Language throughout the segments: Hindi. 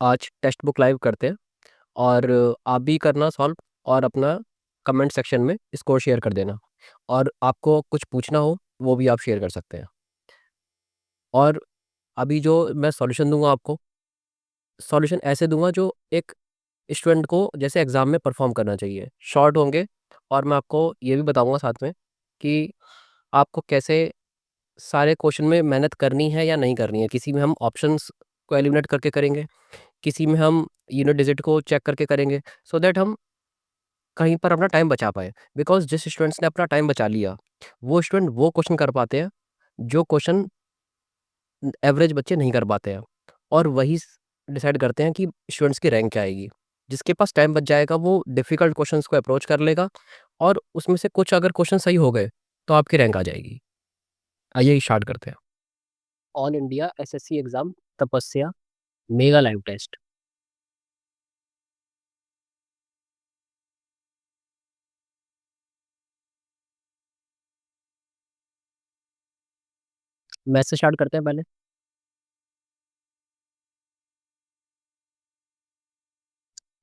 आज टेक्स्ट बुक लाइव करते हैं और आप भी करना सॉल्व और अपना कमेंट सेक्शन में स्कोर शेयर कर देना। और आपको कुछ पूछना हो वो भी आप शेयर कर सकते हैं। और अभी जो मैं सॉल्यूशन दूंगा आपको, सॉल्यूशन ऐसे दूंगा जो एक स्टूडेंट को जैसे एग्ज़ाम में परफॉर्म करना चाहिए। शॉर्ट होंगे और मैं आपको ये भी बताऊंगा साथ में कि आपको कैसे सारे क्वेश्चन में मेहनत करनी है या नहीं करनी है। किसी में हम ऑप्शंस को एलिमिनेट करके करेंगे, किसी में हम यूनिट डिजिट को चेक करके करेंगे, सो दैट हम कहीं पर अपना टाइम बचा पाएँ। बिकॉज़ जिस स्टूडेंट्स ने अपना टाइम बचा लिया, वो स्टूडेंट वो क्वेश्चन कर पाते हैं, जो क्वेश्चन एवरेज बच्चे नहीं कर पाते हैं। और वही डिसाइड करते हैं कि स्टूडेंट्स की रैंक क्या आएगी। जिसके पास टाइम बच जाएगा वो डिफ़िकल्ट क्वेश्चंस को अप्रोच कर लेगा और उसमें से कुछ अगर क्वेश्चन सही हो गए, तो आपकी रैंक आ जाएगी। आइए स्टार्ट करते हैं। All India SSC exam Tapasya mega live test. Math से स्टार्ट करते हैं पहले।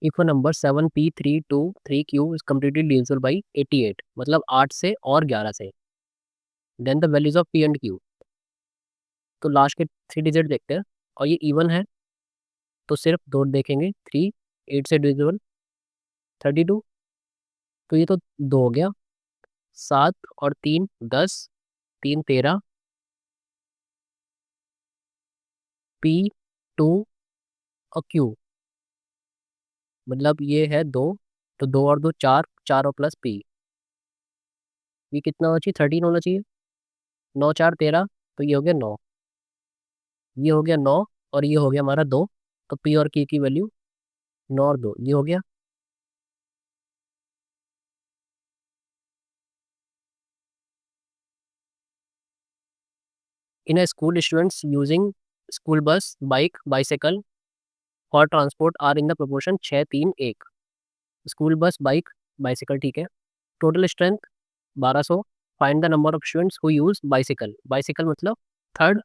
If a number 7p323q is completely divisible by 88, मतलब 8 से और 11 से, then the values of p and q। तो लास्ट के 3 डिजिट देखते हैं और ये इवन है तो सिर्फ दो देखेंगे। 3 8 से डिविजिबल 32, तो ये तो 2 हो गया। 7 और 3 10, 3 13, p 2 और q, मतलब ये है 2, तो 2 और 2 4, 4 और प्लस p, ये कितना होना चाहिए? 13 होना चाहिए। 9 4 13, तो ये हो गया 9, ये हो गया 9 और ये हो गया हमारा 2। तो p और q की वैल्यू 9 और 2, ये हो गया। In a school students using school bus bike bicycle for transport are in the proportion 6 3 1। School bus bike bicycle, ठीक है। Total strength 1200। Find the number of students who use bicycle. Bicycle मतलब थर्ड,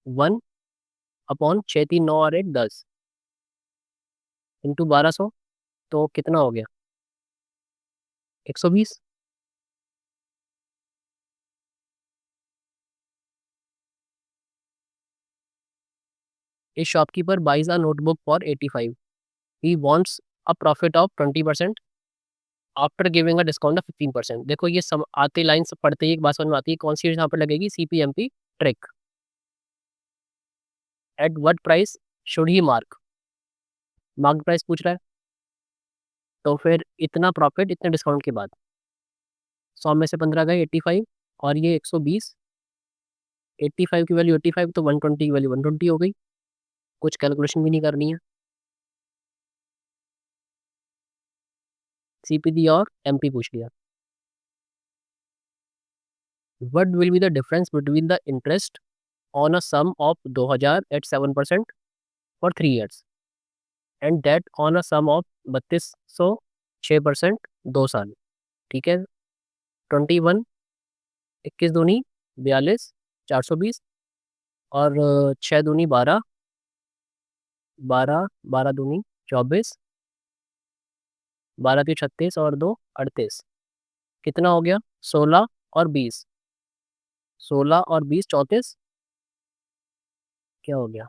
1 अपॉन 6 3 9 और 1 10 इंटू 1200, तो कितना हो गया? 120। A shopkeeper buys a notebook for 85, he wants a profit of 20% after giving a discount of 15%। देखो ये सम आती लाइन पढ़ते ही एक बात समझ में आती है, कौन सी यहाँ पर लगेगी? CPMP trick. At what price should he mark? Mark price पूछ रहा है, तो फिर इतना प्रॉफिट इतने डिस्काउंट के बाद 100 में से 15 गए 85, और ये 120। 85 की वैल्यू 85, तो 120 की वैल्यू 120 हो गई। कुछ कैलकुलेशन भी नहीं करनी है, CPD और MP पूछ लिया। What will be the difference between the interest on a sum of 2000 at 7% for 3 years and that on a sum of 3200 6% 2 साल, ठीक है। 21, 21 दूनी 42, 420, और 6 दूनी 12, 12 12 दूनी 24, 12 की 36 और 2 38, कितना हो गया? 16 और 20, 16 और 20 34, क्या हो गया?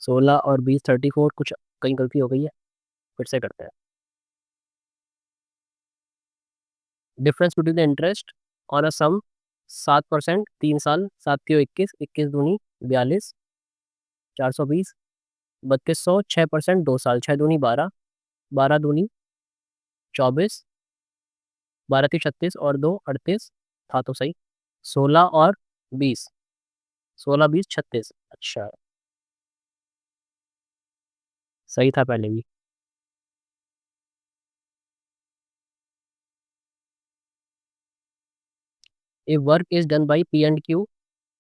16 और 20 34, कुछ कहीं गलती हो गई है, फिर से करते हैं। डिफरेंस बिटवीन द इंटरेस्ट और अ सम 7%, 3 साल, 7 की 21, 21 दूनी 42, 420, 3200 6% 2 साल, 6 दूनी 12, 12 दूनी 24, 12 की 36 और 2 38, था तो सही। 16 और 20, 16 20 36, अच्छा सही था पहले भी। A work is done by P and Q,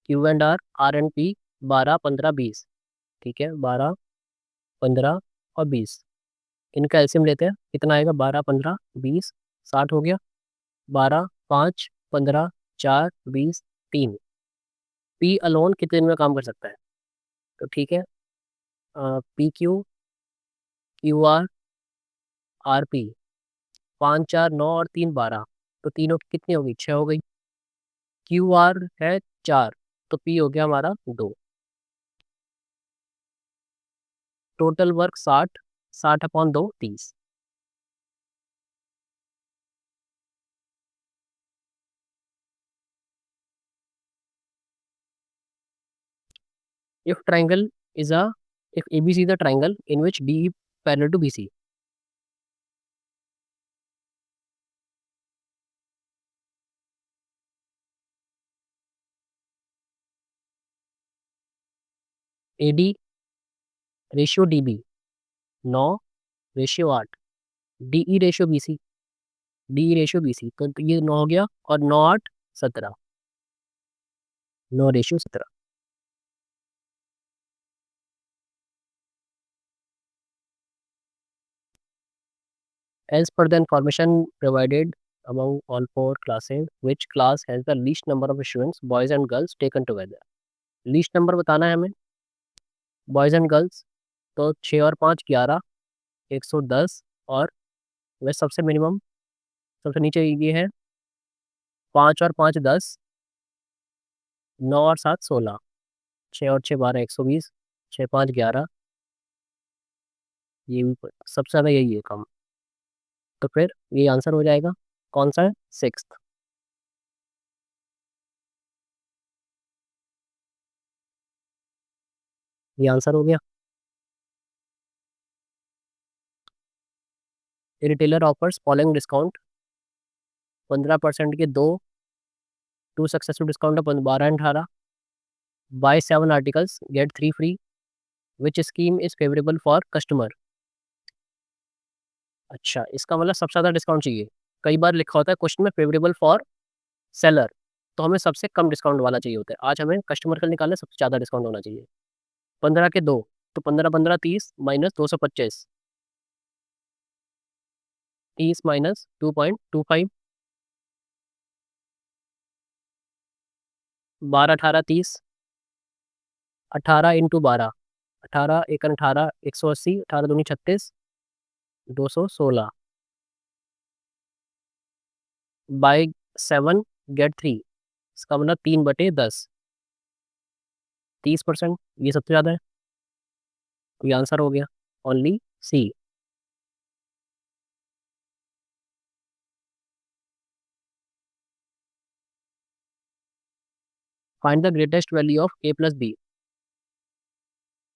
Q and R and P, 12 15 20, ठीक है। 12 15 और 20, इनका एलसीएम लेते हैं, कितना आएगा? 12 15 20, 60 हो गया। 12 5 15 4 20 3, P अलोन कितने दिन में काम कर सकता है? तो ठीक है, P Q, Q R, R P, 5 4 9 और 3 12, तो तीनों की कितनी होगी, 6 हो गई। क्यू आर है 4, तो पी हो गया हमारा 2। Total work 60, 60/2 30। If triangle is a if ABC is a triangle in which DE parallel to BC. AD ratio DB 9, ratio 8, DE ratio BC, DE ratio BC, तो ये 9 हो गया, और 9 8 17, 9 ratio 17। As per the information provided among all four classes, which class has the least number of students, boys and girls, taken together? Least number बताना है हमें, बॉयज़ एंड गर्ल्स, तो 6 और 5 11, 110, और वह सबसे मिनिमम, सबसे नीचे ये है 5 और 5 10, 9 और 7 16, 6 और 6 12, 120, 6 5 11, ये भी सबसे ज़्यादा यही है कम। तो फिर ये आंसर हो जाएगा, कौन सा है, सिक्स्थ। ये आंसर हो गया। रिटेलर ऑफर्स फॉलोइंग डिस्काउंट, 15% के दो, टू सक्सेसफुल डिस्काउंट है 12 and 18, buy 7 articles get 3 free, which scheme is favourable for customer. अच्छा, इसका मतलब सबसे ज़्यादा डिस्काउंट चाहिए। कई बार लिखा होता है क्वेश्चन में फेवरेबल फॉर सेलर, तो हमें सबसे कम डिस्काउंट वाला चाहिए होता है। आज हमें कस्टमर के लिए निकालना, सबसे ज़्यादा डिस्काउंट होना चाहिए। 15 के दो, तो 15 15 30 माइनस 225, 30 माइनस 2.25, 12 18 30, 18 इंटू 12, 18 एक 18, 180, 18 दूनी 36, 216, बाई 7 गेट 3, इसका मतलब 3/10, 30%, ये सबसे ज़्यादा है। तो ये आंसर हो गया, only C. Find the greatest value of a plus B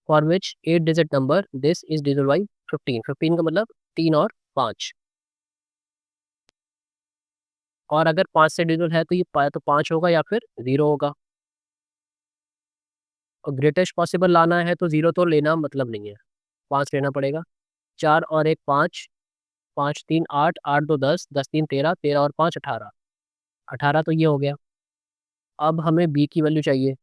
for which 8 digit number this is divisible by 15। 15 का मतलब 3 और 5, और अगर 5 से डिविजिबल है तो ये पाया तो 5 होगा या फिर 0 होगा। और ग्रेटेस्ट पॉसिबल लाना है तो 0 तो लेना मतलब नहीं है, 5 लेना पड़ेगा। 4 और 1 5, 5 3 8, 8 2 10, 10 3 13, 13 और 5 18, 18 तो ये हो गया। अब हमें बी की वैल्यू चाहिए।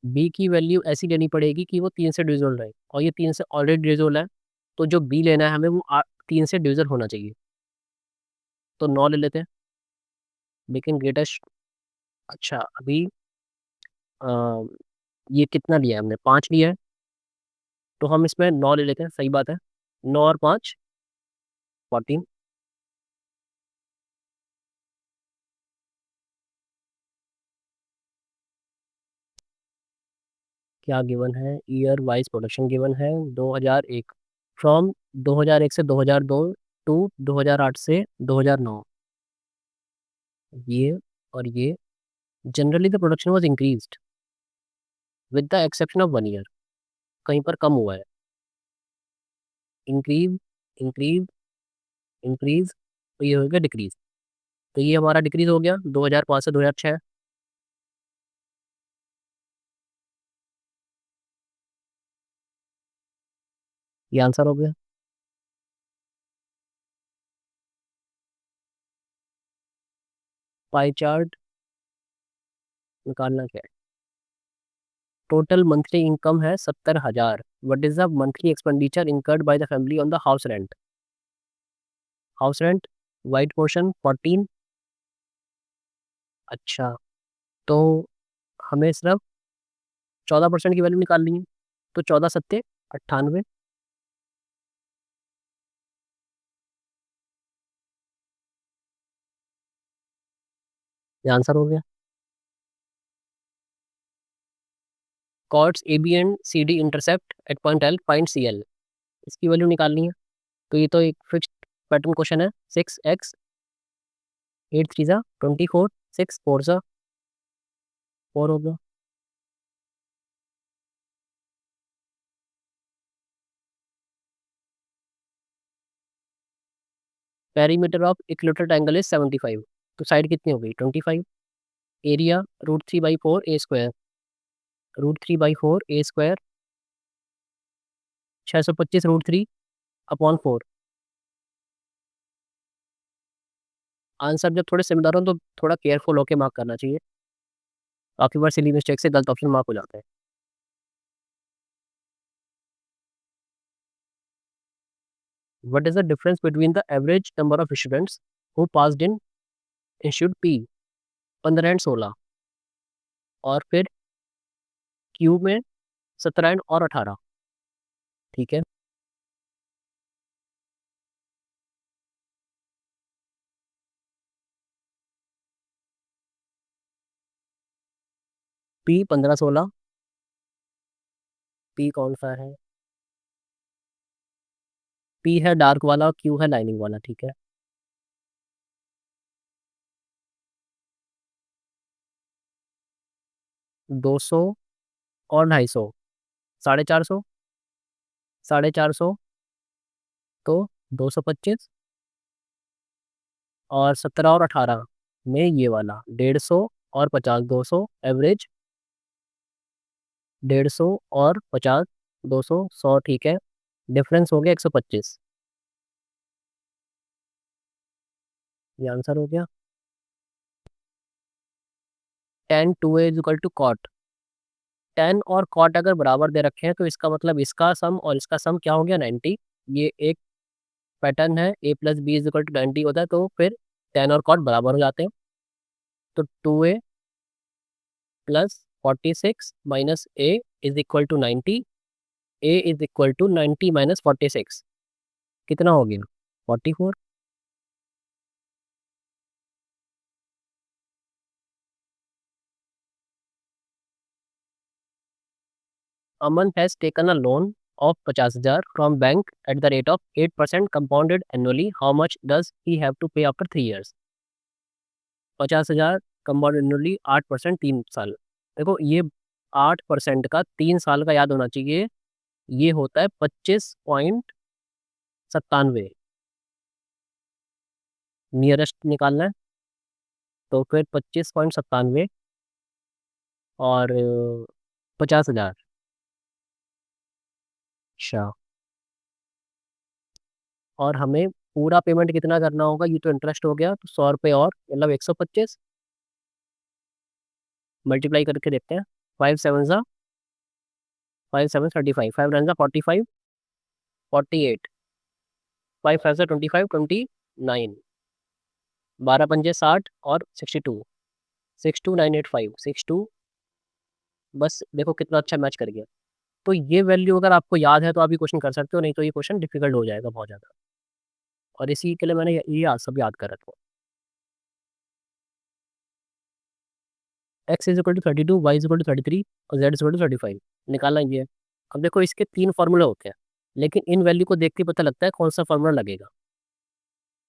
बी की वैल्यू ऐसी लेनी पड़ेगी कि वो 3 से डिविजिबल रहे, और ये 3 से ऑलरेडी डिविजिबल है, तो जो बी लेना है हमें वो 3 से डिविजिबल होना चाहिए। तो 9 ले लेते हैं, लेकिन ग्रेटेस्ट, अच्छा अभी अ, ये कितना लिया है हमने, 5 लिया है, तो हम इसमें 9 ले लेते हैं, सही बात है। 9 और 5 14। क्या गिवन है, ईयर वाइज प्रोडक्शन गिवन है 2001, फ्रॉम 2001 से 2002 टू 2008 से 2009, ये और ये। Generally the production was increased with the exception of 1 year, कहीं पर कम हुआ है। इंक्रीज, इंक्रीज, इंक्रीज, तो ये हो गया डिक्रीज, तो ये हमारा डिक्रीज हो गया 2005 से 2006। ये आंसर हो गया। पाई चार्ट निकालना क्या है, टोटल मंथली इनकम है 70,000, what is the monthly expenditure incurred by the family on the house rent. House rent white portion 14। अच्छा, तो हमें सिर्फ 14% की वैल्यू निकालनी है, तो 14 सत्ते 98, ये आंसर हो गया। Chords A B and C D intersect at point L, find C L, इसकी वैल्यू निकालनी है। तो ये तो एक फिक्स्ड पैटर्न क्वेश्चन है। 6x 8 3 जा 24, 6 4 जा 4 हो गया। Perimeter of equilateral triangle is 75, तो साइड कितनी हो गई 25। Area √3/4 a², √3/4 a², 625 √3/4। आंसर जब थोड़े सिमिलर हो तो थोड़ा केयरफुल होकर मार्क करना चाहिए, काफ़ी बार सिली मिस्टेक से गलत ऑप्शन मार्क हो जाता है। What is the difference between the average number of students who passed in institute P, 15 and 16, और फिर क्यू में 17 और 18, ठीक है। पी 15 16, पी कौन सा है, पी है डार्क वाला और क्यू है लाइनिंग वाला, ठीक है। 200 और 250, 450, 450, तो 225, और 17 और 18 में ये वाला 150 और 50, 200 एवरेज, 150 और 50, 200 100, ठीक है। डिफरेंस हो गया 125, ये आंसर हो गया। tan 2a is equal to cot, tan और कॉट अगर बराबर दे रखे हैं तो इसका मतलब इसका सम और इसका सम क्या हो गया 90। ये एक पैटर्न है a plus B is equal to 90 होता है, तो फिर tan और कॉट बराबर हो जाते हैं। तो 2a plus 46 minus a is equal to 90, a is equal to 90 minus 46, कितना हो गया 44। Aman has taken a loan of 50,000 from bank at the rate of 8% compounded annually. How much does he have to pay after 3 years? 50,000 compound annually 8%, 3 साल। देखो ये 8% का 3 साल का याद होना चाहिए, ये होता है 25.97, नियरेस्ट निकालना है। तो फिर 25.97 और 50,000, अच्छा। और हमें पूरा पेमेंट कितना करना होगा, ये तो इंटरेस्ट हो गया, तो 100 रुपये और मतलब 125 मल्टीप्लाई करके देखते हैं। 5 7 5 7 35, 5 9 45, 48, 5 5 25, 29, 12 पंजे 60 और 62, 62985, 62। बस देखो कितना अच्छा मैच कर गया। तो ये वैल्यू अगर आपको याद है तो आप ये क्वेश्चन कर सकते हो, नहीं तो ये क्वेश्चन डिफिकल्ट हो जाएगा बहुत ज़्यादा। और इसी के लिए मैंने ये आज सब याद कर रखा। X is equal to 32, Y is equal to 33 और जेड इज इक्वल टू 35, निकालना ये है। अब देखो इसके 3 फार्मूले होते हैं, लेकिन इन वैल्यू को देख के पता लगता है कौन सा फार्मूला लगेगा।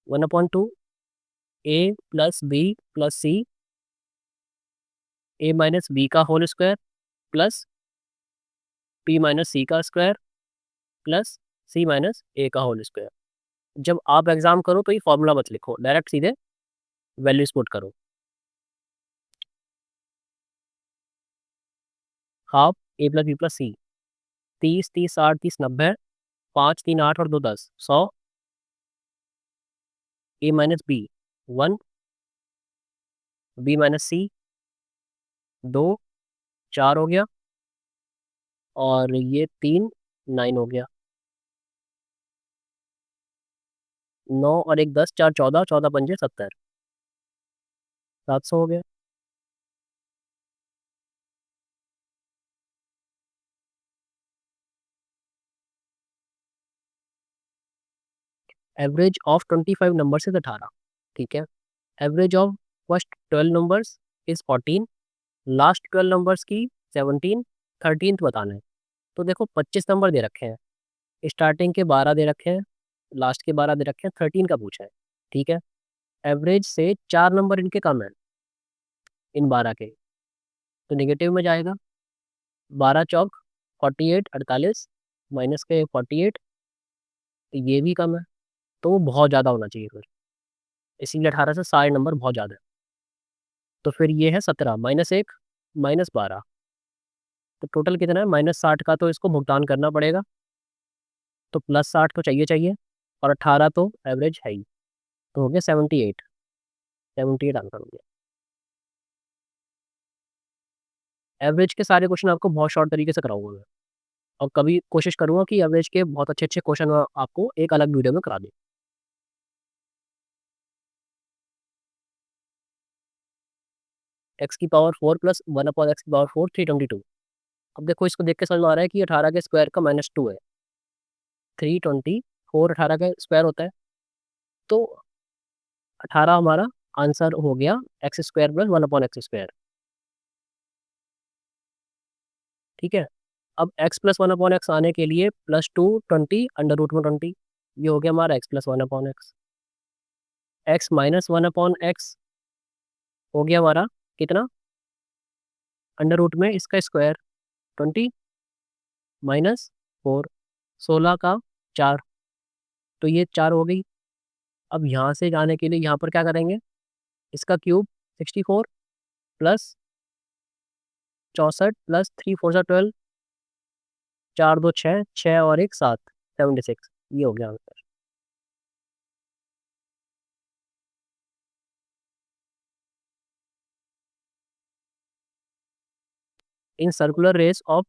1/2 a plus b plus c, a minus b का whole square plus p minus c का square plus c minus a का होल स्क्वायर। जब आप एग्जाम करो तो ये फॉर्मूला मत लिखो, डायरेक्ट सीधे वैल्यूज पुट करो। हाफ ए प्लस बी प्लस सी, 30 30 60 30 90, 5 3 8 और 2 10, 100। ए माइनस बी 1, बी माइनस सी 2, 4 हो गया, और ये 3 9 हो गया। 9 और 1 10, 4 14, 14 पंजे 70, 700 हो गया। एवरेज ऑफ 25 नंबर इज 18, ठीक है। Average of first 12 numbers is 14, last 12 numbers की 17, 13th बताना है। तो देखो 25 नंबर दे रखे हैं, स्टार्टिंग के 12 दे रखे हैं, लास्ट के 12 दे रखे हैं, 13 का पूछा है, ठीक है। एवरेज से 4 नंबर इनके कम है, इन 12 के, तो नेगेटिव में जाएगा। 12 चौक 48, 48 माइनस के 48, तो ये भी कम है, तो वो बहुत ज़्यादा होना चाहिए फिर, इसीलिए 18 से सारे नंबर बहुत ज़्यादा है। तो फिर ये है 17 -1 -12, तो टोटल कितना है -60 का, तो इसको भुगतान करना पड़ेगा, तो +60 तो चाहिए चाहिए, और 18 तो एवरेज है ही, तो हो गया 78, 78 आंसर हो गया। एवरेज के सारे क्वेश्चन आपको बहुत शॉर्ट तरीके से कराऊंगा मैं, और कभी कोशिश करूंगा कि एवरेज के बहुत अच्छे अच्छे क्वेश्चन आपको एक अलग वीडियो में करा दूँ। x⁴ plus 1/(x⁴) 322। अब देखो इसको देख के समझ में आ रहा है कि 18 के स्क्वायर का -2 है, 324 18 का स्क्वायर होता है, तो 18 हमारा आंसर हो गया x² प्लस 1/(x²), ठीक है। अब x प्लस 1/x आने के लिए +2 20 √20, ये हो गया हमारा x plus 1/x। x minus 1/x हो गया हमारा कितना, अंडर रूट में इसका स्क्वायर 20 -4, 16 का 4, तो ये 4 हो गई। अब यहाँ से जाने के लिए यहाँ पर क्या करेंगे, इसका क्यूब 64 प्लस 64 प्लस 3 4 12, 4 2 6, 6 और 1 7, 76, ये हो गया answer. In circular race of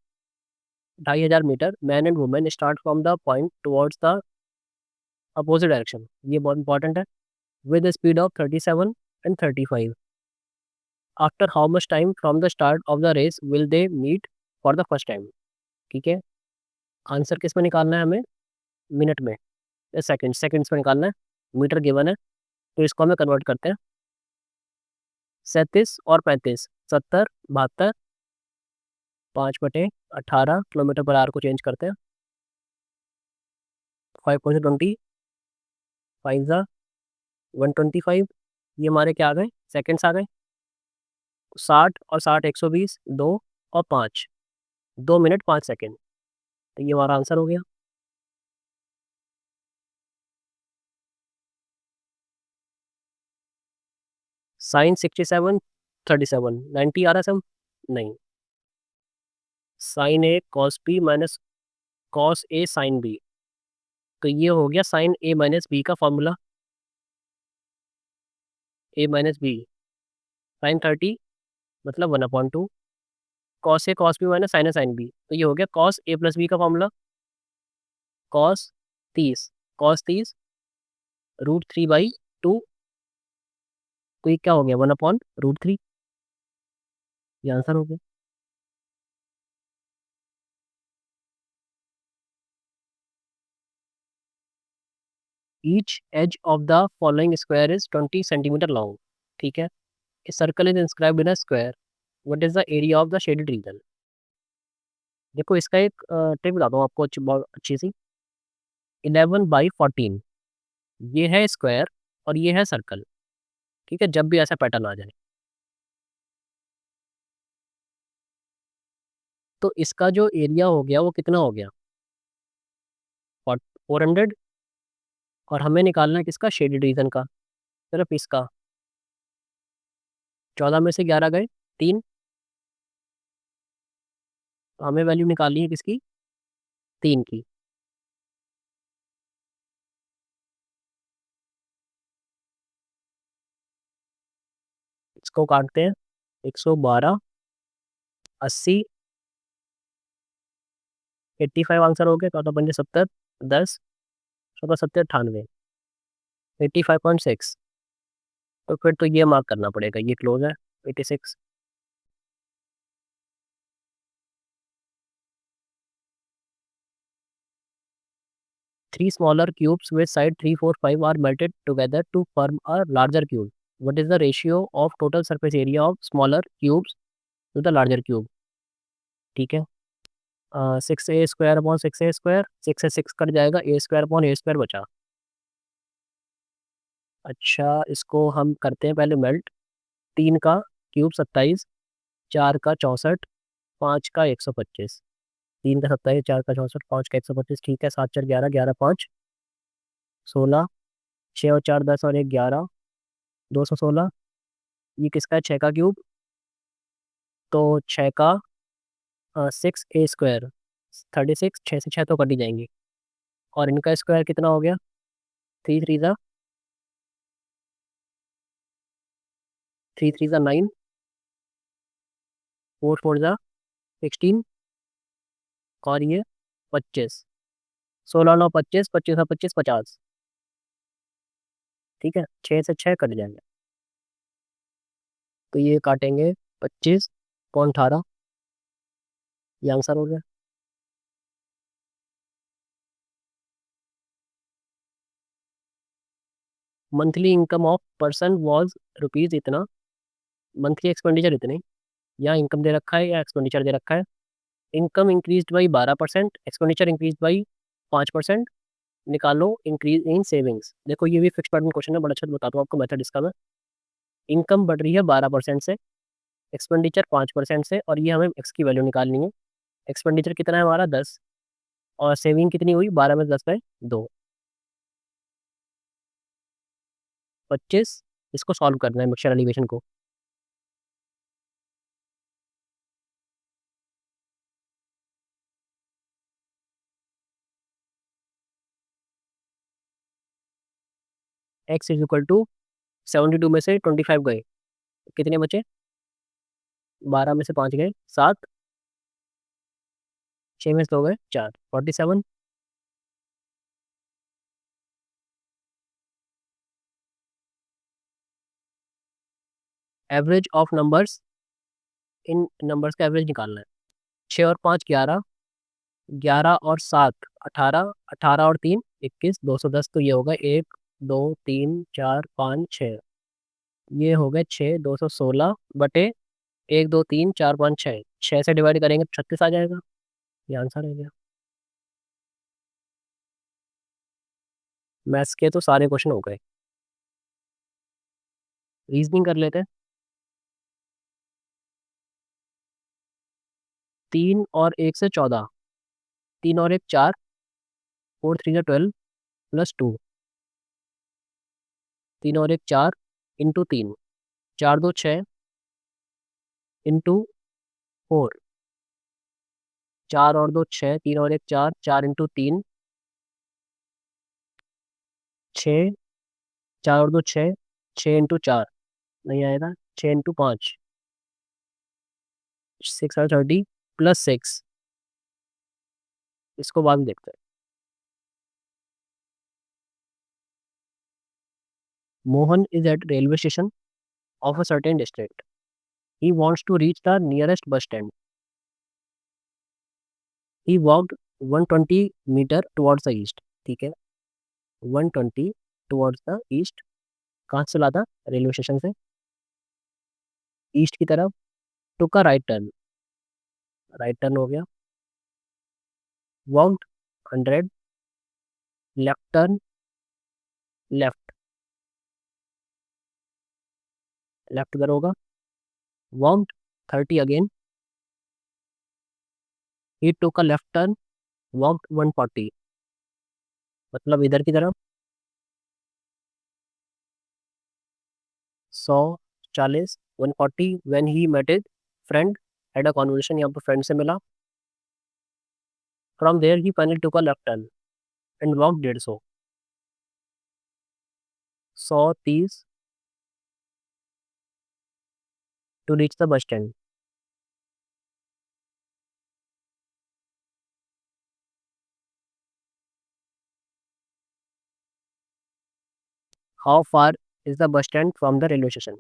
2500 metre, man and women start from the point towards the opposite direction, ये बहुत इंपॉर्टेंट है, with speed of 37 and 35। After how much time from the start of the race will they meet for the first time, ठीक है। आंसर किस में निकालना है हमें, मिनट में या सेकंड्स में निकालना है, मीटर गिवन है, तो इसको हमें कन्वर्ट करते हैं। 37 और 35, 70 72, 5/18 किलोमीटर पर आवर को चेंज करते हैं, 5.20, 5 125, ये हमारे क्या आ गए, सेकंड्स आ गए। 60 और 60 120, 2 और 5, 2 मिनट 5 सेकंड, तो ये हमारा आंसर हो गया। साइन 67 37, 90 आ रहा है सम, नहीं, sign A cos B minus cos A sine B, तो ये हो गया साइन ए माइनस बी का फॉर्मूला, ए माइनस बी, साइन 30 मतलब 1/2, cos A cos B minus sign A sine B, तो ये हो गया कॉस ए प्लस बी का फॉर्मूला, कॉस 30, कॉस 30 √3/2, तो ये क्या हो गया 1/√3, ये आंसर हो गया। Each edge of the following square is 20 centimetre long, ठीक है। A circle is inscribed in a square, what is the area of the shaded region. देखो इसका एक ट्रिक बताता हूँ आपको, अच्छी बहुत अच्छी सी। 11/14, ये है स्क्वायर और ये है सर्कल, ठीक है, जब भी ऐसा पैटर्न आ जाए, तो इसका जो एरिया हो गया वो कितना हो गया, 400, और हमें निकालना है किसका, शेडेड रीजन का, सिर्फ इसका। 14 में से 11 गए 3, तो हमें वैल्यू निकालनी है किसकी, 3 की। इसको काटते हैं, 112, 80, 85 आंसर हो गया, 14×5 70, 10, 14 70 98, 85.6, तो फिर तो ये मार्क करना पड़ेगा, ये क्लोज है 86। 3 smaller cubes with side 3, 4, 5 are melted together to form a larger cube. What is the ratio of total surface area of smaller cubes to the larger cube? ठीक है, 6a² अपॉन 6a², 6 से 6 कट जाएगा, a² अपॉन a² बचा। अच्छा, इसको हम करते हैं पहले मेल्ट। 3 का क्यूब 27, 4 का 64, 5 का 125। 3 का 27, 4 का 64, 5 का 125, ठीक है। 7 4 11, 11 5 16, 6 और 4 10 और 1 11, 216। ये किसका है? 6 का क्यूब। तो 6 का 6a², 36, 6 से 6 तो कट ही जाएंगी। और इनका स्क्वायर कितना हो गया? 3 3 ज़ा 3 3 ज़ा 9, 4 4 ज़ा 16 और ये 25। 16 9 25, 25 और 25 50। ठीक है, 6 से 6 कट जाएंगे, तो ये काटेंगे 25 कौन 18। ये आंसर हो गया। Monthly income of person was rupees इतना, मंथली एक्सपेंडिचर इतने। या इनकम दे रखा है या एक्सपेंडिचर दे रखा है। Income increase by 12%, expenditure increase by 5%। निकालो इंक्रीज इन सेविंग्स। देखो ये भी फिक्स पैटर्न क्वेश्चन है, बड़ा अच्छा बताता हूँ आपको मेथड इसका मैं। इनकम बढ़ रही है 12% से, एक्सपेंडिचर 5% से, और ये हमें एक्स की वैल्यू निकालनी है। एक्सपेंडिचर कितना है हमारा 10, और सेविंग कितनी हुई 12 में 10 में 2, 25। इसको सॉल्व करना है मिक्सचर एलिवेशन को। एक्स इज इक्वल टू 72 में से 25 गए, कितने बचे? 12 में से 5 गए 7, 6 में से 2 गए 4, 47। Average of numbers, in numbers का एवरेज निकालना है। 6 और 5 11, 11 और 7 18, 18 और 3 21, 210। तो ये होगा 1 2 3 4 5 6। ये हो गए 6, 216 बटे 1 2 3 4 5 6। 6 से डिवाइड करेंगे तो 36 आ जाएगा। ये आंसर है गया। मैथ्स के तो सारे क्वेश्चन हो गए। रीजनिंग कर लेते हैं। 3 और 1 से 14, 3 और 1 4, 4 3 जा 12 प्लस 2, 3 और 1 4 इंटू 3, 4 2 6 इंटू 4, 4 और 2 6, 3 और 1 4, 4 इंटू 3 6, 4 और 2 6, 6 इंटू 4 नहीं आएगा, 6 इंटू 5 6 और 30 प्लस 6। इसको बाद में देखते हैं। Mohan is eight railway station of a certain district. He wants to reach the nearest bus stand. He walked 120 metre towards the east। ठीक है, 120 towards the east। कहाँ से चला था? रेलवे स्टेशन से ईस्ट की तरफ। Took a right turn, right turn हो गया। Walked 100, left turn, left, left किधर होगा? Walked 30 again. He took a left turn, walked 140, मतलब इधर की तरफ। 100 40 140 when he met his friend, had a conversation. यहाँ पर फ्रेंड से मिला। From there he finally took a left turn and walk 150, 130 to reach the bus stand. How far is the bus stand from the railway station?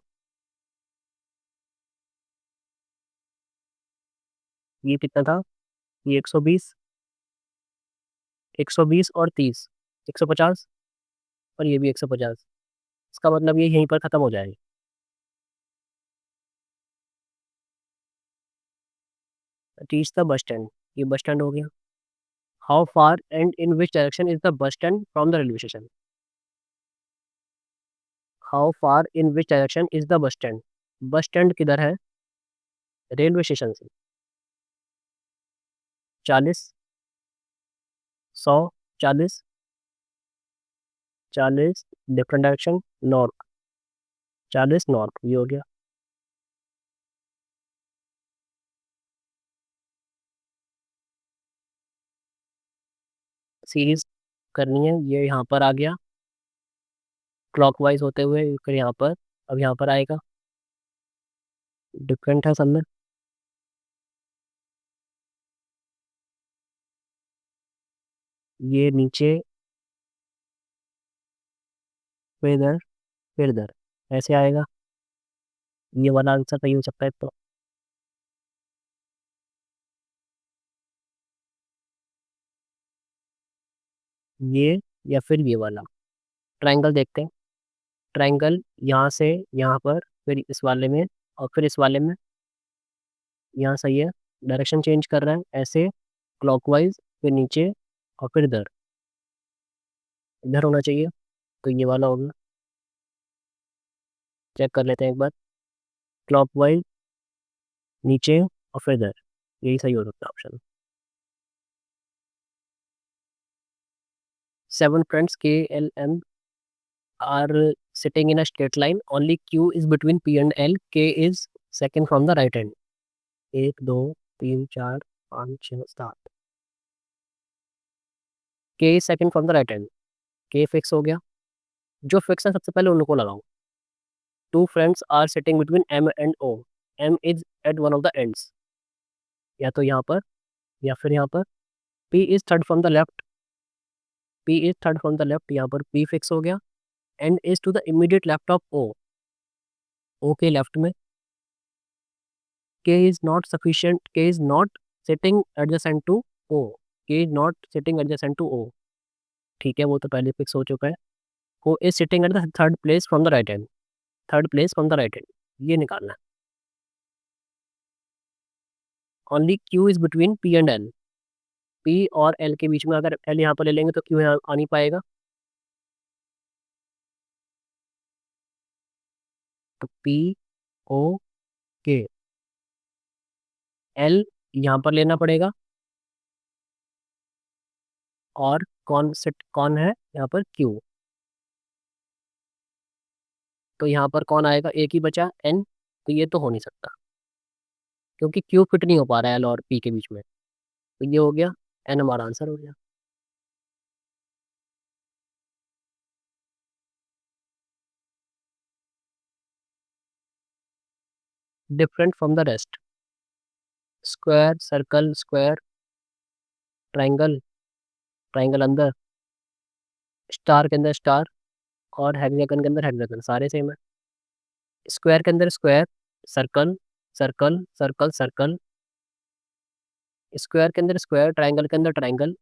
ये कितना था? ये 120, 120 और 30। 150 और ये भी 150, इसका मतलब ये यहीं पर ख़त्म हो जाएगा। रीच द बस स्टैंड, ये बस स्टैंड हो गया। How far and in which direction is the bus stand from the railway station. How far in which direction is the bus stand, bus stand किधर है रेलवे स्टेशन से। 40, 100, 40, 40 डिफरेंट डायरेक्शन नॉर्थ, 40 नॉर्थ, ये हो गया। सीरीज करनी है, ये यहाँ पर आ गया क्लॉकवाइज होते हुए, फिर यहाँ पर, अब यहाँ पर आएगा, डिफरेंट है सब में। ये नीचे, फिर इधर, फिर इधर, ऐसे आएगा। ये वाला आंसर सही हो सकता है तो। ये या फिर ये वाला ट्रायंगल देखते हैं। ट्रायंगल यहाँ से यहाँ पर, फिर इस वाले में, और फिर इस वाले में, यहाँ सही है। डायरेक्शन चेंज कर रहा है ऐसे, क्लॉकवाइज, फिर नीचे, और फिर इधर, इधर होना चाहिए, तो ये वाला होगा। चेक कर लेते हैं एक बार, क्लॉकवाइज, नीचे, और फिर इधर, यही सही हो सकता है option. 7 friends K, L, M are sitting in a straight line. Only Q is between P and L. K is second from the right hand. 1, 2, 3, 4, 5, 6, 7। K is second from the right hand. K fix हो गया। जो फिक्स है सबसे पहले उनको लगाओ। 2 friends are sitting between M and O. M is at one of the ends. या तो यहाँ पर या फिर यहाँ पर। P is third from the left. P is third from the left, यहाँ पर P फिक्स हो गया। N is to the immediate left of O. O के लेफ्ट में। K is not sufficient. K is not sitting adjacent to O. K is not sitting adjacent to O. ठीक है, वो तो पहले फिक्स हो चुका है। O is sitting at the third place from the right hand. Third place from the right hand, ये निकालना है। Only Q is between P and L. P और L के बीच में, अगर L यहाँ पर ले लेंगे तो Q यहाँ आ नहीं पाएगा, तो P O K, L यहाँ पर लेना पड़ेगा, और कौन है यहाँ पर Q, तो यहाँ पर कौन आएगा, एक ही बचा N, तो ये तो हो नहीं सकता क्योंकि Q फिट नहीं हो पा रहा है L और P के बीच में, तो ये हो गया, N हमारा आंसर हो गया। Different from the rest, square, circle, square, triangle, triangle अंदर, स्टार के अंदर स्टार, और हेक्सागन के अंदर हेक्सागन, सारे सेम है। स्क्वायर के अंदर square, circle, circle, circle, circle, square के अंदर स्क्वायर, ट्राइंगल के अंदर ट्राइंगल,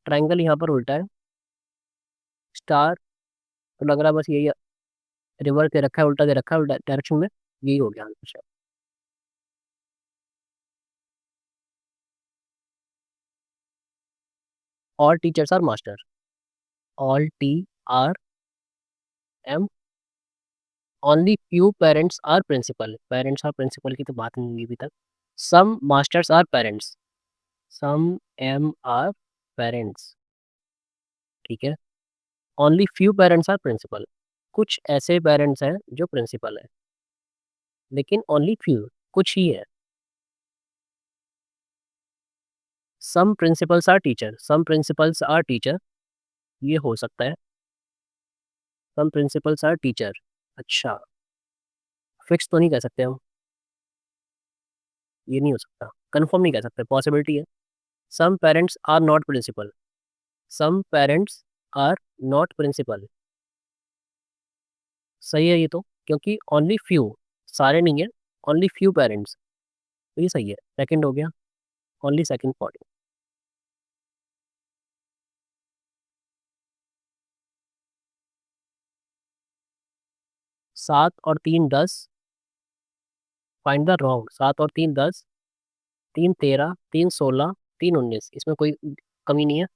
ट्राइंगल यहाँ पर उल्टा है, स्टार, तो लग रहा है बस यही रिवर्स दे रखा है, उल्टा दे रखा है, उल्टा डायरेक्शन में, यही हो गया answer. All teachers are master, all TRM, only few parents are principal, parents are principal की तो बात नहीं हुई अभी तक। Some masters are parents, some M are parents, ठीक है। Only few parents are principal, कुछ ऐसे पेरेंट्स हैं जो प्रिंसिपल है, लेकिन ओनली फ्यू, कुछ ही है। Some principals are teacher, some principals are teacher, ये हो सकता है, सम प्रिंसिपल्स आर टीचर। अच्छा, फिक्स तो नहीं कह सकते हम, ये नहीं हो सकता, कंफर्म नहीं कह सकते, पॉसिबिलिटी है। Some parents are not principal, some parents are not principal, सही है ये तो, क्योंकि ओनली फ्यू, सारे नहीं है, ओनली फ्यू पेरेंट्स, तो ये सही है, सेकंड हो गया, ओनली सेकंड पॉइंट। 7 और 3 10, फाइंड द रॉन्ग। 7 और 3 10, 3 13, 3 16, 3 19, इसमें कोई कमी नहीं है।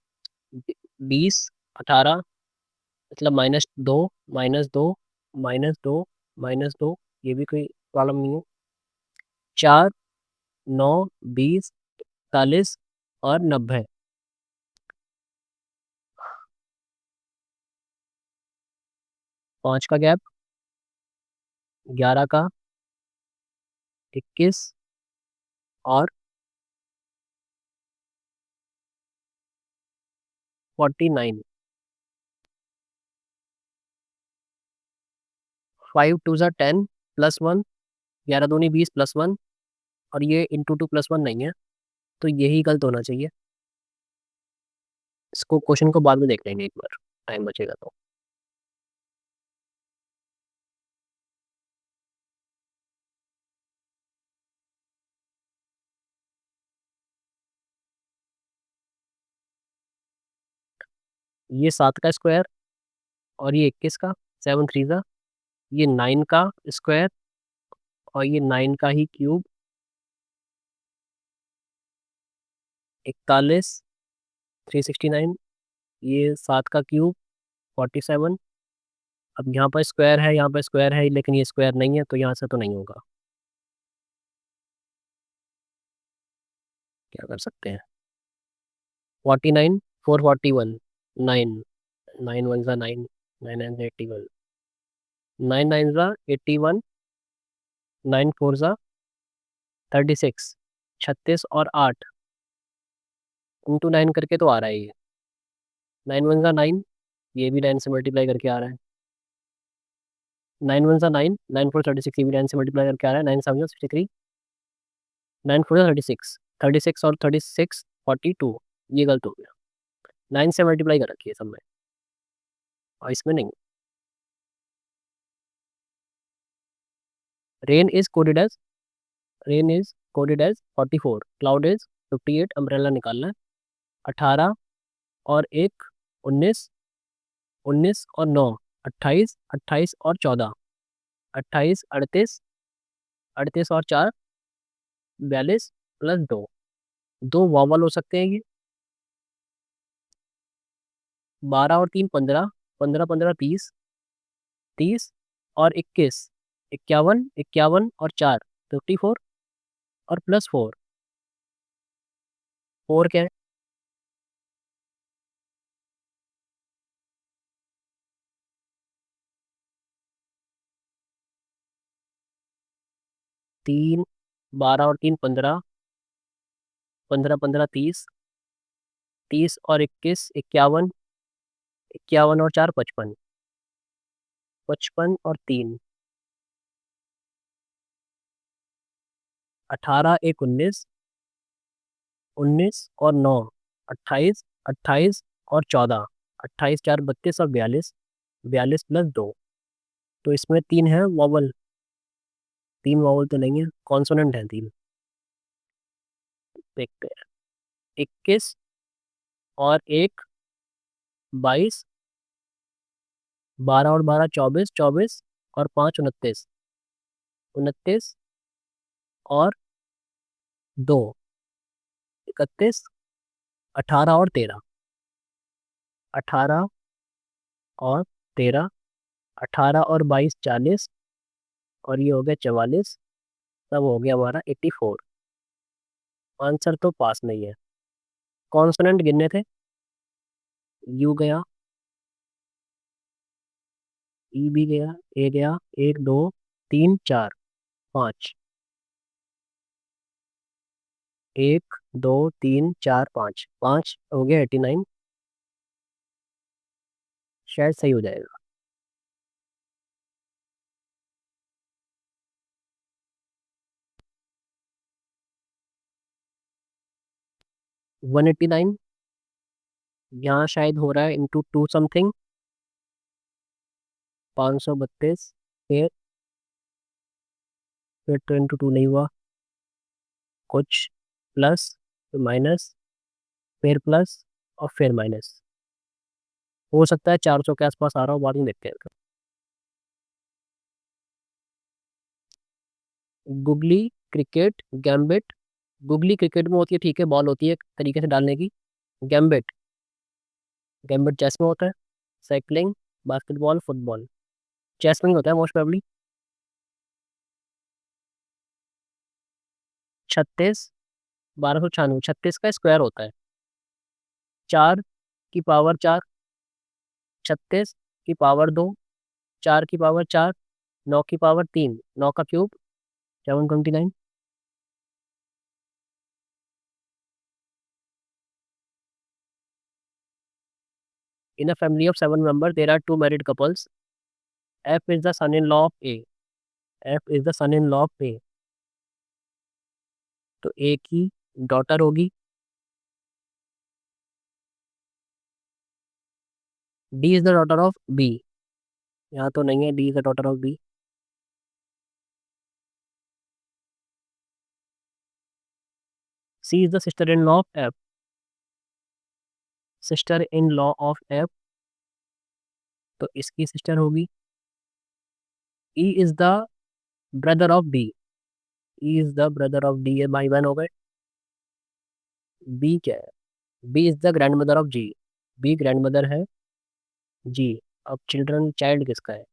20 18, मतलब -2, -2, -2, -2, ये भी कोई प्रॉब्लम नहीं है। 4 9 20 40 और 90, 5 का गैप, 11 का, 21 और 49। 5 2 ज़ा 10 +1, 11 दूनी 20 +1, और ये इंटू 2 +1 नहीं है, तो यही गलत होना चाहिए। इसको क्वेश्चन को बाद में देख लेंगे एक बार, टाइम बचेगा तो। ये 7 का स्क्वायर और ये 21 का, 7 3 ज़ा, ये 9 का स्क्वायर और ये 9 का ही क्यूब, 41 369, ये 7 का क्यूब 47। अब यहाँ पर स्क्वायर है, यहाँ पर स्क्वायर है, लेकिन ये स्क्वायर नहीं है, तो यहाँ से तो नहीं होगा। क्या कर सकते हैं? 49 441, 9, 9 1 ज़ा 9, 9 9 ज़ा 81, 9 9 ज़ा 81, 9 4 ज़ा 36, 36 और 8 इंटू 9 करके तो आ रहा है ये। 9 1 ज़ा 9, ये भी 9 से मल्टीप्लाई करके आ रहा है। 9 1 ज़ा 9, 9 4 36, ये भी 9 से मल्टीप्लाई करके आ रहा है। 9 7 ज़ा 63, 9 4 ज़ा 36, 36 और 36 42, ये गलत हो गया। 9 से मल्टीप्लाई कर रखी है सब में, और इसमें नहीं। Rain is coded as, rain is coded as 44, cloud is 58, umbrella निकालना है। 18 और 1 19, 19 और 9 28, 28 और 14 28, 38, 38 और 4 42 +2, 2 वॉवल हो सकते हैं ये। 12 और 3 15, 15 15 30, 30 और 21 51, 51 और 4 54 और +4, 4 क्या है? 3 12 और 3 15, 15 15 30, 30 और 21 51, 51 और 4 55, 55 और 3 18 1 19, 19 और 9 28, 28 और 14 28 4 32 और 42, 42 +2, तो इसमें 3 है वॉवल। 3 वॉवल तो नहीं है, कॉन्सोनेंट है 3। देखते हैं। 21 और 1 22, 12 और 12 24, 24 और 5 29, 29 और 2 31, 18 और 13, 18 और 13, 18 और 22 40, और ये हो गया 44, तब हो गया हमारा 84। आंसर तो पास नहीं है। कॉन्सोनेंट गिनने थे, यू गया, ई भी गया, ए गया, 1 2 3 4 5, 1 2 3 4 5, 5 हो गया 89, शायद सही हो जाएगा। 189, यहाँ शायद हो रहा है इंटू 2 समथिंग, 532, फिर तो इंटू 2 नहीं हुआ, कुछ प्लस, फिर माइनस, फिर प्लस और फिर माइनस। हो सकता है 400 के आसपास आ रहा हो, बाद में देखते हैं। Googly, cricket, gambit. Googly cricket में होती है, ठीक है, बॉल होती है एक तरीके से डालने की। गैम्बिट, गैम्बिट चेस में होता है। Cycling, basketball, football. चेस में ही होता है मोस्ट प्रोबेबली। 36, 1296, 36 का स्क्वायर होता है। 4 की पावर 4, 36 की पावर 2, 4 की पावर 4, 9 की पावर 3, 9 का cube, 729। In a family of 7 members, there are two married couples. F is the son-in-law of A. F is the son-in-law of A. तो A की डॉटर होगी। D is the daughter of B. यहाँ तो नहीं है, D is the daughter of B. C is the sister-in-law of F. Sister-in-law of F, तो इसकी सिस्टर होगी। E is the brother of D. E is the brother of D, ये भाई बहन हो गए। B क्या है? B is the grandmother of G. B grandmother है G। अब चिल्ड्रन, चाइल्ड किसका है?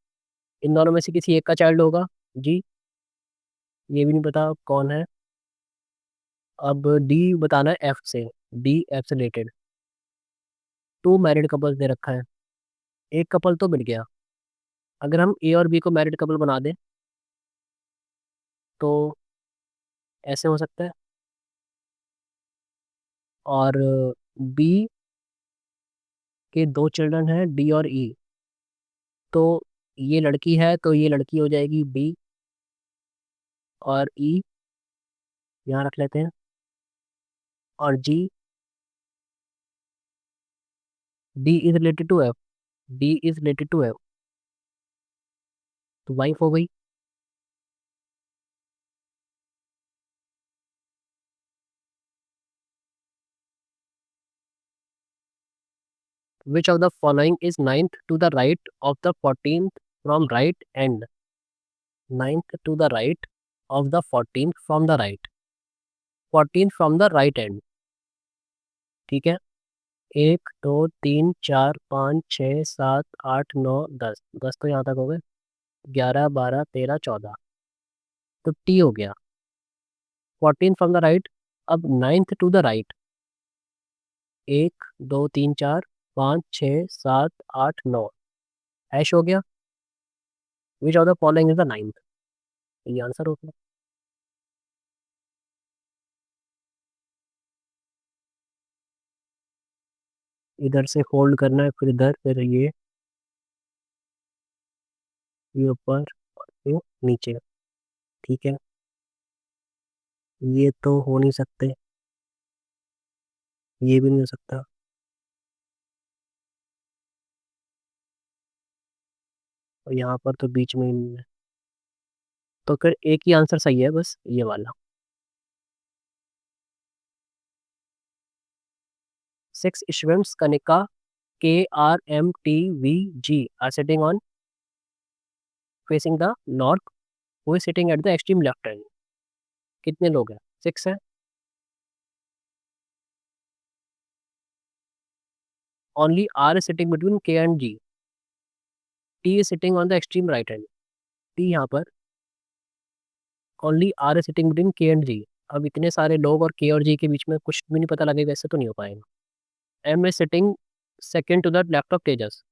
इन दोनों में से किसी एक का चाइल्ड होगा G। ये भी नहीं पता कौन है। अब D बताना है F से। D F से रिलेटेड। टू मैरिड कपल्स दे रखा है, एक कपल तो मिल गया। अगर हम A और B को मैरिड कपल बना दें तो ऐसे हो सकता है। और B के दो चिल्ड्रन हैं D और E। तो ये लड़की है तो ये लड़की हो जाएगी B, और E यहाँ रख लेते हैं। और G, D is related to F। D is related to F, तो वाइफ हो गई। Which of the following is ninth to the right of the 14th from right end? Ninth to the right of the 14th from the right, 14th from the right end। ठीक है। 1 2 3 4 5 6 7 8 9 10, 10 तो यहाँ तक हो गए। 11 12 13 14, तो टी हो गया। 14 फ्रॉम द राइट। अब नाइन्थ टू द राइट। 1 2 3 4 5 6 7 8 9, ऐश हो गया। विच of the following is the ninth? ये आंसर होगा। इधर से होल्ड करना है, फिर इधर, फिर ये ऊपर, ये नीचे। ठीक है, ये तो हो नहीं सकते, ये भी नहीं हो सकता। और यहाँ पर तो बीच में ही नहीं है, तो फिर एक ही आंसर सही है, बस ये वाला। 6 students Kanika KRMTVG are sitting on facing the north, who is sitting at the extreme left hand? कितने लोग हैं? 6 है। Only R is sitting between K and G. T is sitting on the extreme right hand. T यहाँ पर। Only R is sitting between K and G. अब इतने सारे लोग और K और G के बीच में कुछ भी नहीं पता लगेगा, ऐसे तो नहीं हो पाएगा। M is sitting second to the left of तेजस,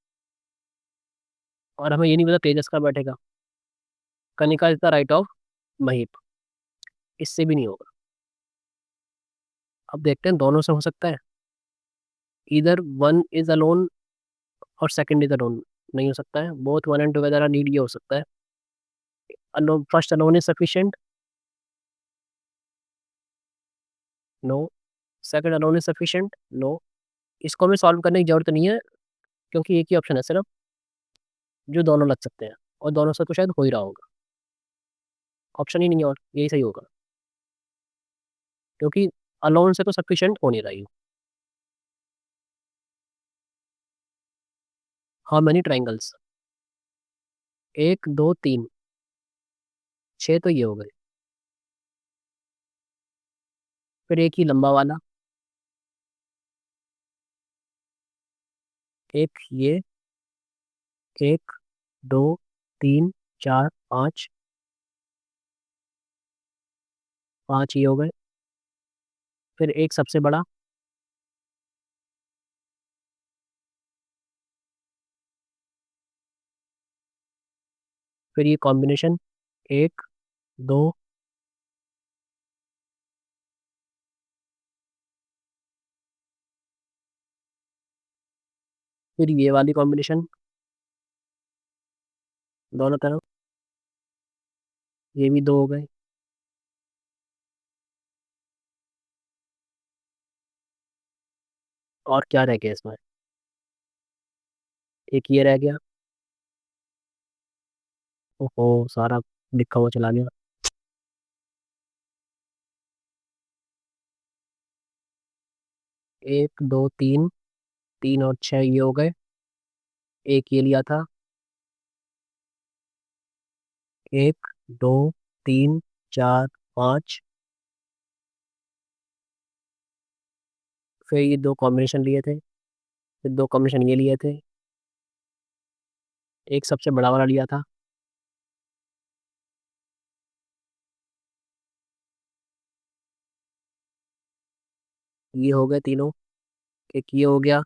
और हमें ये नहीं पता तेजस का बैठेगा। Kanika is the right of Mahip, इससे भी नहीं होगा। अब देखते हैं, दोनों से हो सकता है। इधर वन इज अलोन और सेकंड इज अलोन, नहीं हो सकता है। Both one and together are need, ये हो सकता है। Alone, first alone is sufficient, no. Second alone is sufficient, no. इसको हमें सॉल्व करने की जरूरत नहीं है, क्योंकि एक ही ऑप्शन है सिर्फ जो दोनों लग सकते हैं, और दोनों से तो शायद हो ही रहा होगा। ऑप्शन ही नहीं है और, यही सही होगा, क्योंकि अलोन से तो सफिशिएंट हो नहीं रही। How many triangles? 1 2 3 6, तो ये हो गए। फिर एक ही लंबा वाला, एक ये, एक, दो, तीन, चार, पाँच, पाँच ये हो गए। फिर एक सबसे बड़ा, फिर ये कॉम्बिनेशन, एक, दो, फिर ये वाली कॉम्बिनेशन दोनों तरफ, ये भी दो हो गए। और क्या रह गया इसमें? एक ये रह गया। ओहो, सारा लिखा हुआ चला गया। एक, दो, तीन, तीन और छह ये हो गए। एक ये लिया था, एक, दो, तीन, चार, पाँच, फिर ये दो कॉम्बिनेशन लिए थे, फिर दो कॉम्बिनेशन ये लिए थे, एक सबसे बड़ा वाला लिया था। ये हो गए तीनों। एक ये हो गया,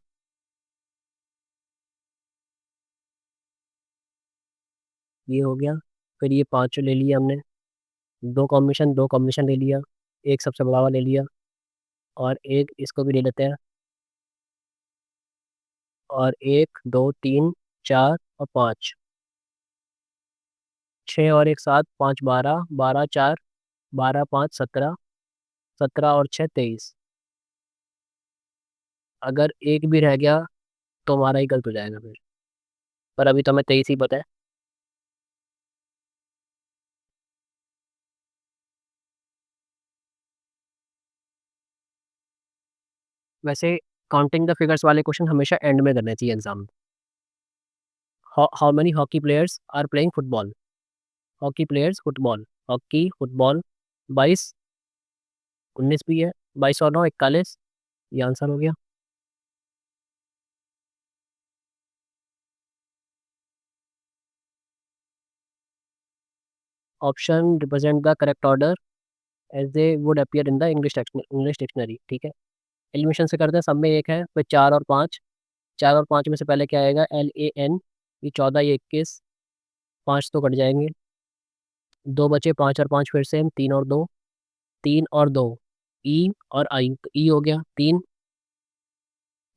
ये हो गया। फिर ये पांचों ले लिया हमने, दो कॉम्बिनेशन ले लिया, एक सबसे बड़ा वाला ले लिया, और एक इसको भी ले लेते हैं। और एक, दो, तीन, चार और पाँच, छः और एक सात, पाँच बारह, बारह चार, बारह पाँच 17, 17 और छः 23। अगर एक भी रह गया तो हमारा ही गलत हो जाएगा फिर। पर अभी तो हमें 23 ही पता है। वैसे काउंटिंग द फिगर्स वाले क्वेश्चन हमेशा एंड में करने चाहिए एग्जाम में। How many hockey players are playing football? Hockey players football, hockey football, 22, 19 भी है, 22 और 9 41। ये आंसर हो गया। Option represent the correct order as they would appear in the English dictionary. ठीक है, एलिमिनेशन से करते हैं। सब में एक है, फिर चार और पाँच। चार और पाँच में से पहले क्या आएगा? LAN। ये 14, ये 21, पाँच तो कट जाएंगे। दो बचे, पाँच और पाँच फिर से हम, तीन और दो, तीन और दो, ई और आई, तो ई हो गया तीन,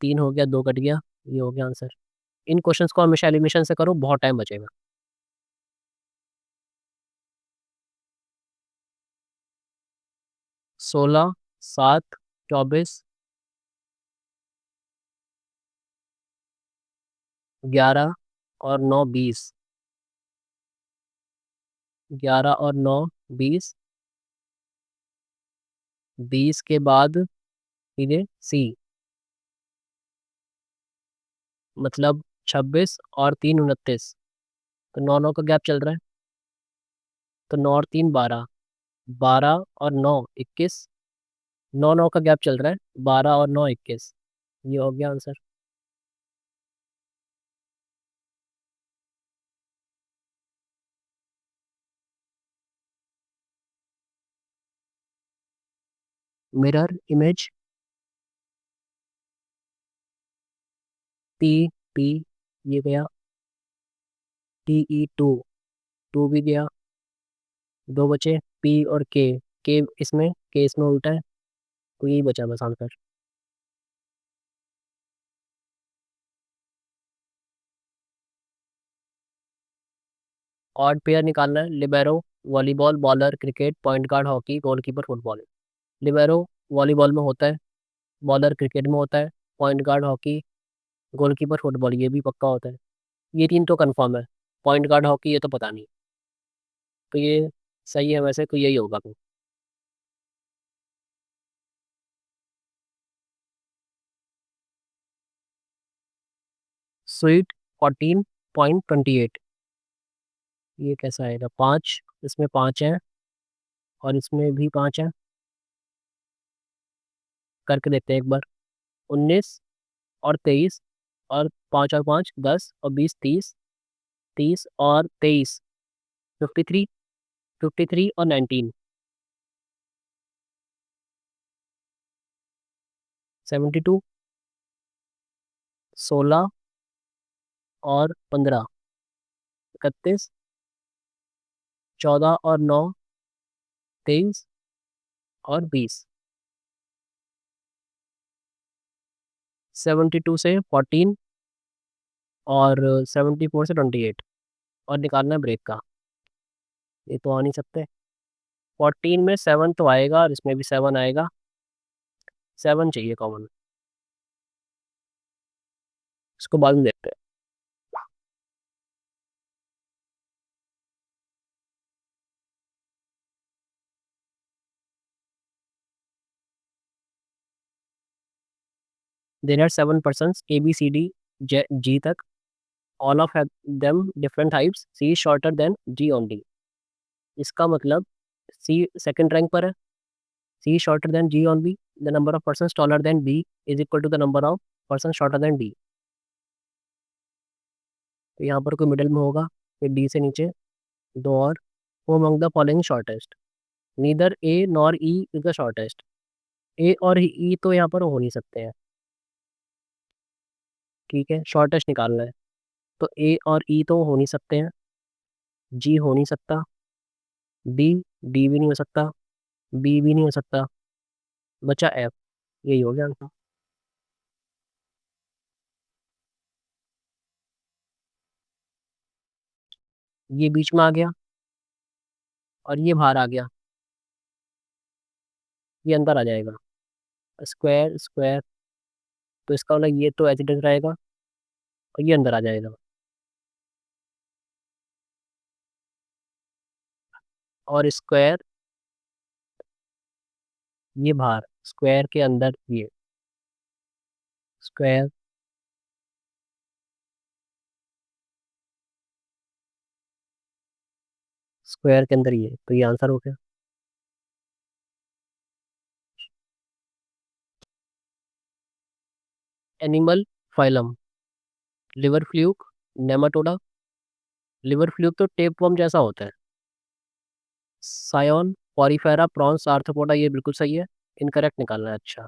तीन हो गया, दो कट गया, ये हो गया आंसर। इन क्वेश्चंस को हमेशा एलिमिनेशन से करो, बहुत टाइम बचेगा। 16, 7, 24, 11 और 9 20। 11 और 9 20। 20 के बाद सीधे सी, मतलब 26 और तीन 29। तो नौ नौ का गैप चल रहा है, तो नौ और तीन 12, 12 और नौ 21। नौ नौ का गैप चल रहा है, 12 और नौ 21। ये हो गया answer. Mirror image, P, P ये गया, TE2, टू भी गया। दो बचे, पी और के इसमें उल्टा है, तो यही बचा बस आंसर। ऑड पेयर निकालना है। Libero, volleyball, bowler cricket, point guard hockey, goalkeeper football. Libero volleyball में होता है, बॉलर क्रिकेट में होता है, point guard hockey, goalkeeper football ये भी पक्का होता है। ये तीन तो कंफर्म है। पॉइंट गार्ड हॉकी ये तो पता नहीं। तो ये सही है वैसे, तो यही होगा फिर। स्वीट 14.28। ये कैसा आएगा? पाँच, इसमें पाँच है और इसमें भी पाँच है। करके देखते हैं एक बार। 19 और 23 और 5 और 5 10 और 20 30, 30 और 23 53, 53 और 19 72, 16 और 15 31, 14 और 9 23 और 20। 72 से 14 और 74 से 28 और निकालना है ब्रेक का। ये तो आ नहीं सकते। 14 में 7 तो आएगा और इसमें भी 7 आएगा। 7 चाहिए कॉमन, इसको बाद में देखते हैं। There are 7 persons a b c d g तक। All of them different heights, c is shorter than g only. इसका मतलब सी सेकंड रैंक पर है, c is shorter than g only, the number of person taller than b is equal to the number of person shorter than d. तो यहाँ पर कोई मिडिल में होगा, फिर डी से नीचे दो और। Who among the following shortest, neither a nor e is the shortest. A और ई तो यहाँ पर हो नहीं सकते हैं, ठीक है, शॉर्टेस्ट निकालना है। तो ए और ई तो हो नहीं सकते हैं, जी हो नहीं सकता, डी डी भी नहीं हो सकता, बी भी नहीं हो सकता, बचा एफ। यही हो गया आंसर। ये बीच में आ गया और ये बाहर आ गया, ये अंदर आ जाएगा। स्क्वायर स्क्वायर, तो इसका मतलब ये तो एज इट इज रहेगा और ये अंदर आ जाएगा। और स्क्वायर ये बाहर, स्क्वायर के अंदर ये स्क्वायर, स्क्वायर के अंदर ये, तो ये आंसर हो गया। Animal phylum, liver fluke, Nematoda. Liver fluke तो टेप वर्म जैसा होता है। सायोन, पॉरीफेरा, प्रॉन्स, आर्थ्रोपोडा, ये बिल्कुल सही है। इनकरेक्ट निकालना है। अच्छा,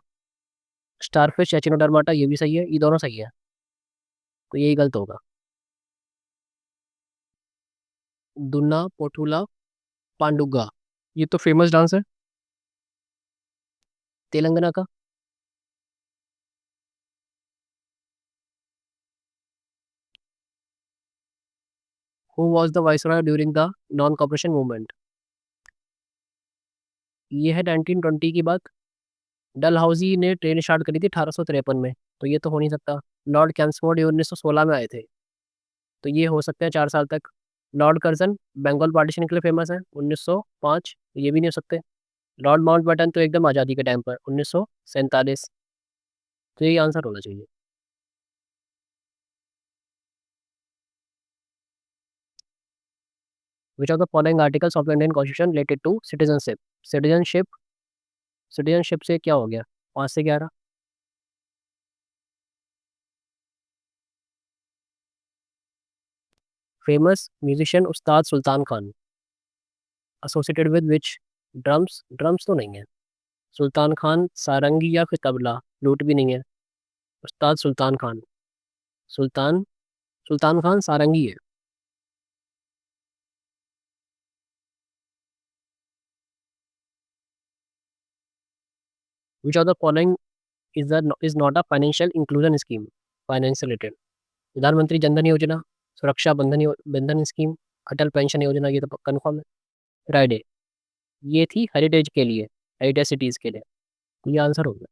स्टारफिश, एचिनोडर्माटा, ये भी सही है, ये दोनों सही है, तो यही गलत होगा। दुन्ना, पोठुला, पांडुगा, ये तो फेमस डांस है तेलंगाना का। Who was the viceroy during the non cooperation movement. ये है 1920 की बात। डलहौजी ने ट्रेन स्टार्ट करी थी 1853 में, तो ये तो हो नहीं सकता। लॉर्ड कैम्सफोर्ड ये 1916 में आए थे, तो ये हो सकते हैं 4 साल तक। लॉर्ड कर्जन बंगाल पार्टीशन के लिए फेमस है 1905, तो ये भी नहीं हो सकते। लॉर्ड माउंटबेटन तो एकदम आज़ादी के टाइम पर 1947, तो यही आंसर होना चाहिए। Which of the following articles of the Indian constitution related to citizenship. Citizenship, citizenship से क्या हो गया, 5 से 11। Famous musician Ustad Sultan Khan, associated with which. Drums, drums तो नहीं है। सुल्तान खान सारंगी या फिर तबला, फ्लूट भी नहीं है। उस्ताद सुल्तान खान, सुल्तान सुल्तान खान सारंगी है। विच of the following is not a financial inclusion scheme. Finance related, प्रधानमंत्री जनधन योजना, सुरक्षा बंधन स्कीम, अटल पेंशन योजना, ये तो कन्फर्म है। फ्राइडे, ये थी हेरिटेज के लिए, हेरिटेज सिटीज के लिए, ये आंसर होगा।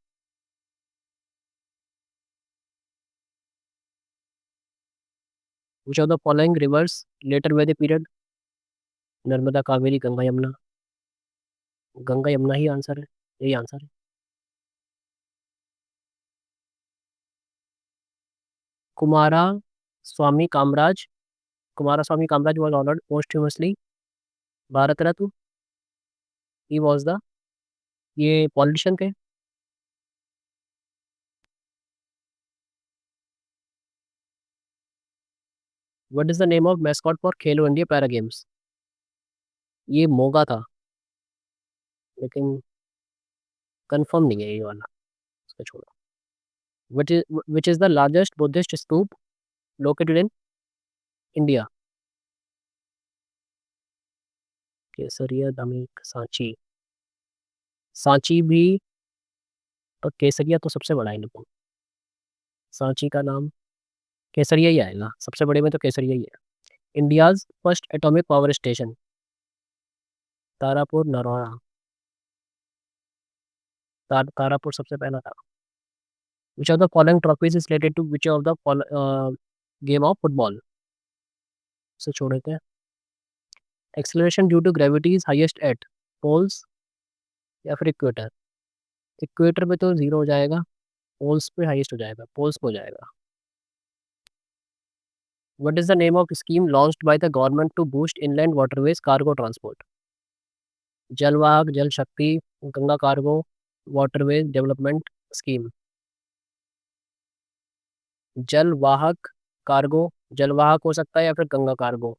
Which of the following rivers later Vedic period. Narmada, Kaveri, Ganga, Yamuna. Ganga Yamuna ही आंसर है, यही आंसर है। Kumara Swami Kamaraj, Kumara Swami Kamaraj was honoured posthumously Bharat Ratna. He was the, ये पॉलिटिशियन थे। What is the name of mascot for Khelo India para games? ये मोगा था, लेकिन कंफर्म नहीं है ये वाला, इसको छोड़ो। Which is the largest Buddhist stupa located in India? Kesariya, Dhamek, Sanchi. Sanchi भी, पर केसरिया तो सबसे बड़ा है लेकिन सांची का नाम केसरिया ही आएगा, सबसे बड़े में तो केसरिया ही है। India's first atomic power station? Tarapur, Narora. Tarapur सबसे पहला था। Which of the following trophies is related to which of the game of football? से छोड़ देते हैं। Acceleration due to gravity is highest at poles या फिर इक्वेटर? इक्वेटर पे तो जीरो हो जाएगा, पोल्स पे हाईएस्ट हो जाएगा, पोल्स पे हो जाएगा। What is the name of scheme launched by the government to boost inland waterways cargo transport? Jalvahak, Jal Shakti, Ganga cargo, waterways development scheme. Jalvahak cargo, Jalvahak हो सकता है या फिर गंगा कार्गो।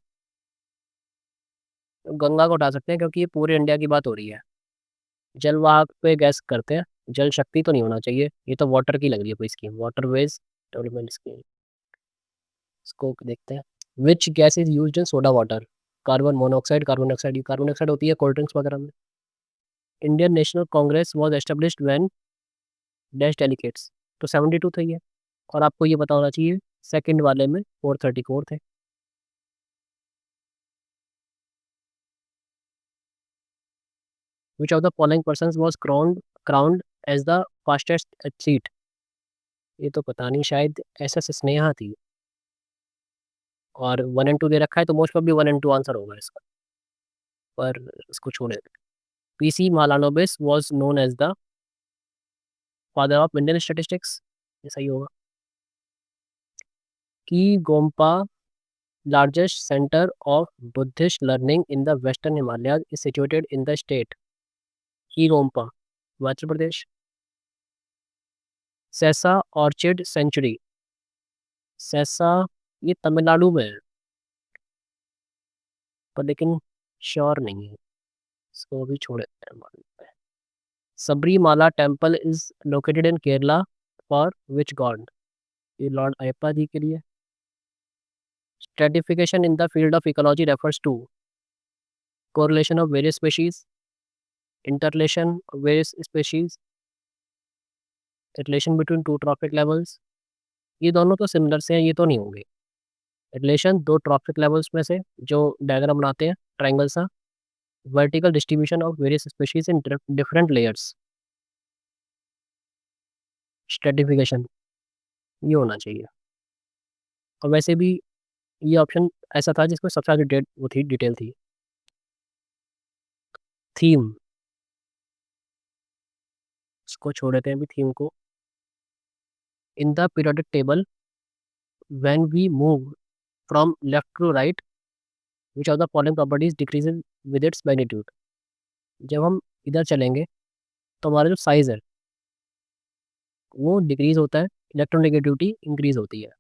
तो गंगा को उठा सकते हैं क्योंकि ये पूरे इंडिया की बात हो रही है। जलवाहक पे गैस करते हैं। जल शक्ति तो नहीं होना चाहिए, ये तो वाटर की लग रही है कोई स्कीम, वाटरवेज डेवलपमेंट स्कीम। इसको देखते हैं। Which gas is used in soda water? Carbon monoxide, carbon dioxide. Carbon dioxide होती है कोल्ड ड्रिंक्स वगैरह में। Indian national Congress was established when dash delegates? तो 72 था ये। और आपको ये पता होना चाहिए, सेकंड वाले में 434 थे। Which of the following persons was crowned as the fastest athlete? ये तो पता नहीं, शायद एस एस स्नेहा थी। और 1 एंड 2 दे रखा है तो मोस्ट प्रॉब्ली 1 एंड 2 आंसर होगा इसका, पर इसको छोड़े। PC Mahalanobis was known as the father of Indian statistics? ये सही होगा। की गोम्पा largest center of Buddhist learning in the Western Himalayas is situated in the state? की गोम्पा, हिमाचल प्रदेश। सैसा orchid century? सैसा, ये तमिलनाडु में है, पर लेकिन श्योर नहीं है, इसको भी छोड़ देते हैं मान लेते हैं। Sabarimala temple is located in Kerala for which god? ये लॉर्ड अयप्पा जी के लिए। Stratification in the field of ecology refers to correlation of various species, interrelation of various species, relation between two trophic levels। ये दोनों तो सिमिलर से हैं, ये तो नहीं होंगे। रिलेशन दो ट्रॉफिक लेवल्स में से जो डायग्राम बनाते हैं ट्राइंगल सा। Vertical distribution of various species in different layers. Stratification ये होना चाहिए। और वैसे भी ये ऑप्शन ऐसा था जिसमें सबसे ज़्यादा डिटेल वो थी, डिटेल थी। थीम, इसको छोड़ देते हैं अभी थीम को। In the periodic table when we move from left to right which of the following properties decreases with its magnitude? जब हम इधर चलेंगे तो हमारा जो साइज है वो डिक्रीज होता है, इलेक्ट्रोनेगेटिविटी इंक्रीज होती है,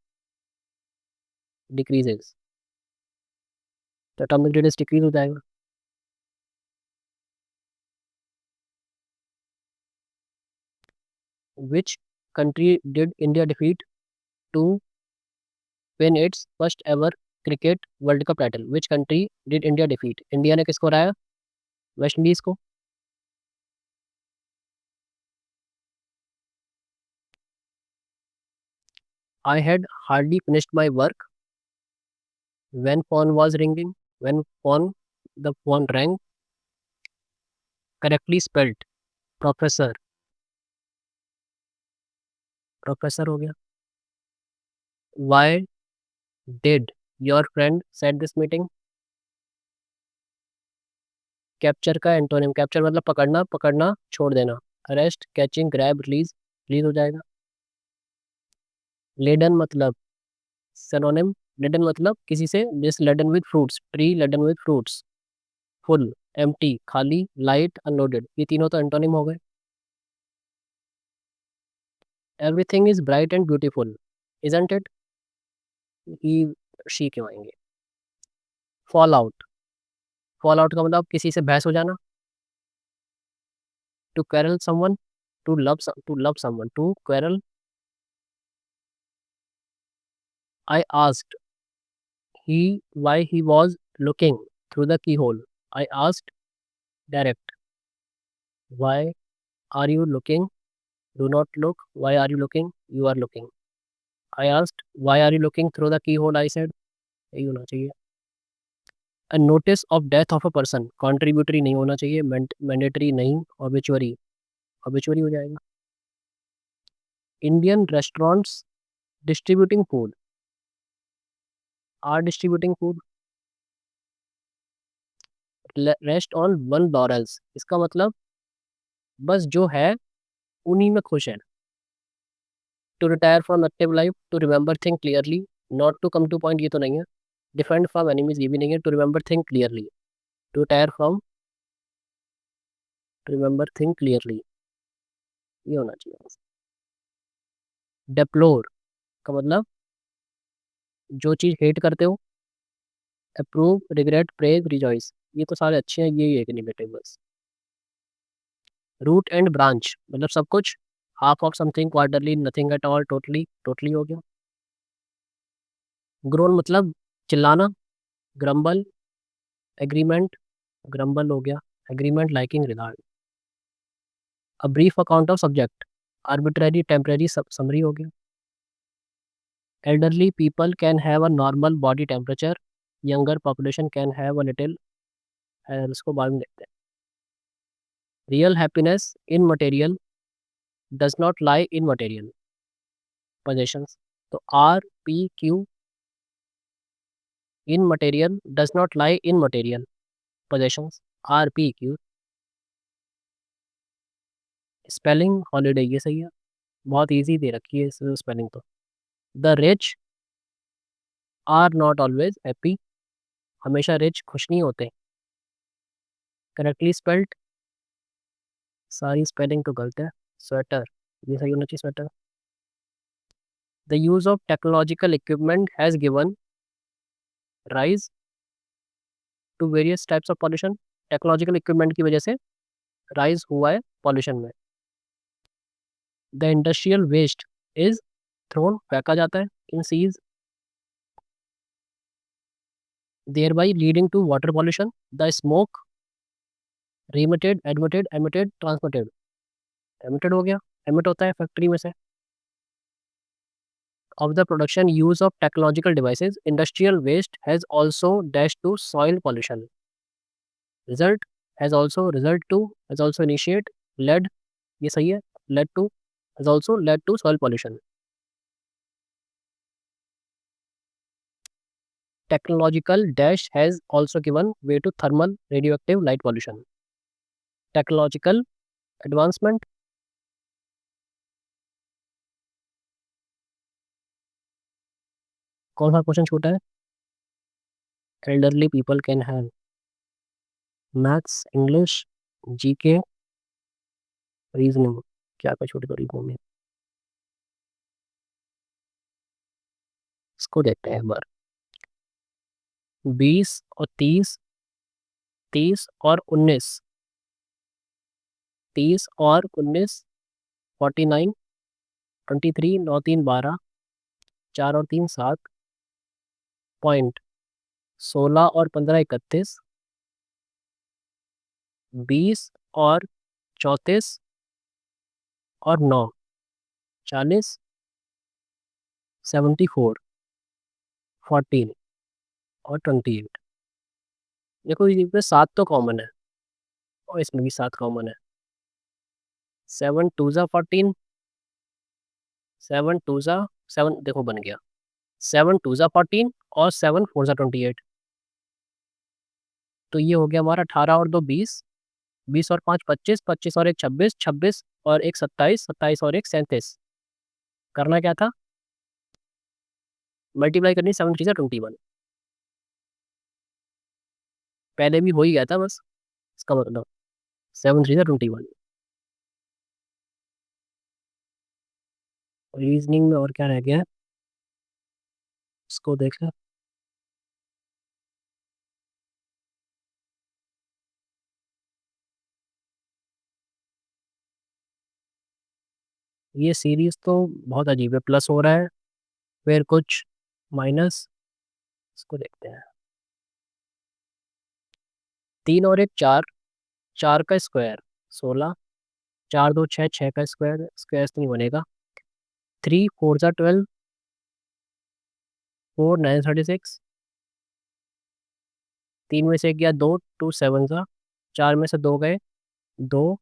डिक्रीजेज, तो एटॉमिक रेडियस डिक्रीज हो जाएगा। Which country did India defeat to win its first ever cricket world cup title? Which country did India defeat? India ने किसको हराया? वेस्ट इंडीज को। I had hardly finished my work when phone was ringing, when phone the phone rang, correctly spelled professor, professor हो गया। Why did your friend set this meeting? Capture का एंटोनिम, कैप्चर मतलब पकड़ना, पकड़ना छोड़ देना। Arrest, catching, grab, release, release हो जाएगा। लेडन मतलब सिनोनिम, लेडन मतलब किसी से, this laden with fruits, tree laden with fruits. Full, empty खाली, लाइट अनलोडेड, ये तीनों तो एंटोनिम हो गए। Everything is bright and beautiful isn't it? She क्यों आएंगे? फॉल आउट, फॉल आउट का मतलब किसी से बहस हो जाना। To quarrel someone, to love someone, to quarrel. I asked he why he was looking through the keyhole. I asked direct, why are you looking? Do not look. Why are you looking? You are looking. I asked, why are you looking through the keyhole? I said, यही होना चाहिए। A notice of death of a person, contributory नहीं होना चाहिए, mandatory नहीं, obituary, obituary हो जाएगा। Indian restaurants distributing food, are distributing food। Rest on one laurels, इसका मतलब बस जो है उन्हीं में खुश है। To retire from active life, to remember think clearly, not to come to point ये तो नहीं है, डिफेंड फ्रॉम एनिमीज ये भी नहीं है, to remember think clearly, to retire from, to remember think clearly ये होना चाहिए। डेप्लोर का मतलब जो चीज़ हेट करते हो। अप्रूव, रिग्रेट, प्रेज, रिजॉइस ये तो सारे अच्छे हैं, ये एक निगेटिव बस। रूट एंड ब्रांच मतलब सब कुछ, half of something, quarterly, nothing at all, totally, totally हो गया। ग्रोन मतलब चिल्लाना। ग्रम्बल, एग्रीमेंट, ग्रम्बल हो गया, agreement, liking, regard. A brief account of subject, arbitrary, temporary, summary हो गया। Elderly people can have a normal body temperature, younger population can have a little, इसको बाद में देखते हैं। Real happiness in material does not lie in material possessions, तो R P Q, in material does not lie in material possessions, R P Q. Spelling holiday ये सही है, बहुत इजी दे रखी है इस स्पेलिंग तो। The rich are not always happy, हमेशा रिच खुश नहीं होते। करेक्टली स्पेल्ड, सारी स्पेलिंग तो गलत है। स्वेटर ये सही होना चाहिए, sweater. The use of technological equipment has given rise to various types of pollution, technological equipment की वजह से राइज हुआ है पॉल्यूशन में। The industrial waste is thrown, फेंका जाता है, in seas, thereby leading to water pollution. The smoke remitted, admitted, emitted, transmitted, emitted हो गया, एमिट होता है फैक्ट्री में से। Of the production use of technological devices, industrial waste has also dashed to soil pollution. Result has also initiate led, ये सही है, led to, has also led to soil pollution. Technological dash has also given way to thermal radioactive light pollution. Technological advancement, कौन सा क्वेश्चन छोटा है? Elderly people can have maths, English, GK, reasoning, क्या क्या छोटी छोटी में इसको देखते हैं एक बार। 20 और 30, 30 और 19, 30 और 19, 49, 23, 9 3 12, 4 और 3 7, पॉइंट 16 और 15 31, 20 और 34 और 9 40, 74, 14 और 28। देखो इसमें 7 तो कॉमन है और इसमें भी 7 कॉमन है। 7 2 ज़ा 14, 7 2 ज़ा 7, देखो बन गया 7 2 ज़ा 14 और 7 4 ज़ा 28, तो ये हो गया हमारा 18 और 2 20, 20 और 5 25, 25 और 1 26, 26 और 1 27, 27 और 1 37। करना क्या था? मल्टीप्लाई करनी 7 3 ज़ा 21, पहले भी हो ही गया था बस, इसका मतलब 7 3 ज़ा 21। रीजनिंग में और क्या रह गया है, इसको देख लें। ये सीरीज तो बहुत अजीब है, प्लस हो रहा है फिर कुछ माइनस। इसको देखते हैं। 3 और 1 4, 4 का स्क्वायर 16, 4 2 6, 6 का स्क्वायर, स्क्वायर तो नहीं बनेगा। 3 4 जा 12, 4 9 36। 3 में से 1 गया 2, 2 7 जा, 4 में से 2 गए 2,